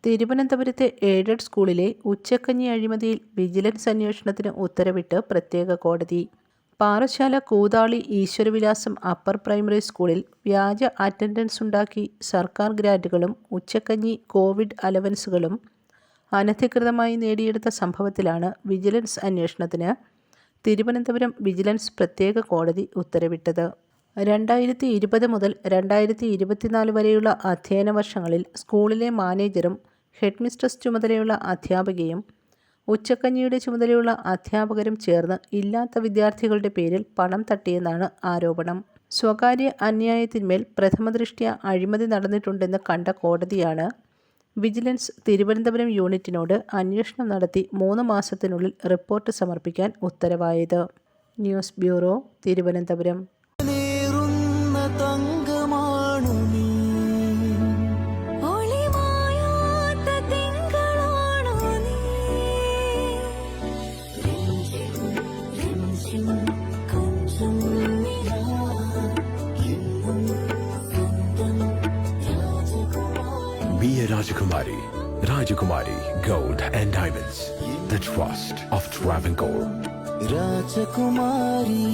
തിരുവനന്തപുരത്തെ എയ്ഡഡ് സ്കൂളിലെ ഉച്ചക്കഞ്ഞി അഴിമതിയിൽ വിജിലൻസ് അന്വേഷണത്തിന് ഉത്തരവിട്ട് പ്രത്യേക കോടതി. പാറശ്ശാല കൂതാളി ഈശ്വരവിലാസം അപ്പർ പ്രൈമറി സ്കൂളിൽ വ്യാജ അറ്റൻഡൻസ് ഉണ്ടാക്കി സർക്കാർ ഗ്രാന്റുകളും ഉച്ചക്കഞ്ഞി കോവിഡ് അലവൻസുകളും അനധികൃതമായി നേടിയെടുത്ത സംഭവത്തിലാണ് വിജിലൻസ് അന്വേഷണത്തിന് തിരുവനന്തപുരം വിജിലൻസ് പ്രത്യേക കോടതി ഉത്തരവിട്ടത്. 2020 മുതൽ 2024 വരെയുള്ള അധ്യയന വർഷങ്ങളിൽ സ്കൂളിലെ മാനേജരും ഹെഡ്മിസ്ട്രസ് ചുമതലയുള്ള അധ്യാപികയും ഉച്ചക്കഞ്ഞിയുടെ ചുമതലയുള്ള അധ്യാപകരും ചേർന്ന് ഇല്ലാത്ത വിദ്യാർത്ഥികളുടെ പേരിൽ പണം തട്ടിയെന്നാണ് ആരോപണം. സ്വകാര്യ അന്യായത്തിന്മേൽ പ്രഥമദൃഷ്ട്യാ അഴിമതി നടന്നിട്ടുണ്ടെന്ന് കണ്ട കോടതിയാണ് വിജിലൻസ് തിരുവനന്തപുരം യൂണിറ്റിനോട് അന്വേഷണം നടത്തി 3 മാസത്തിനുള്ളിൽ റിപ്പോർട്ട് സമർപ്പിക്കാൻ ഉത്തരവായത്. News bureau, Thiruvananthapuram. Be a Rajakumari. Rajakumari Gold and Diamonds. The trust of Travancore. Rajakumari.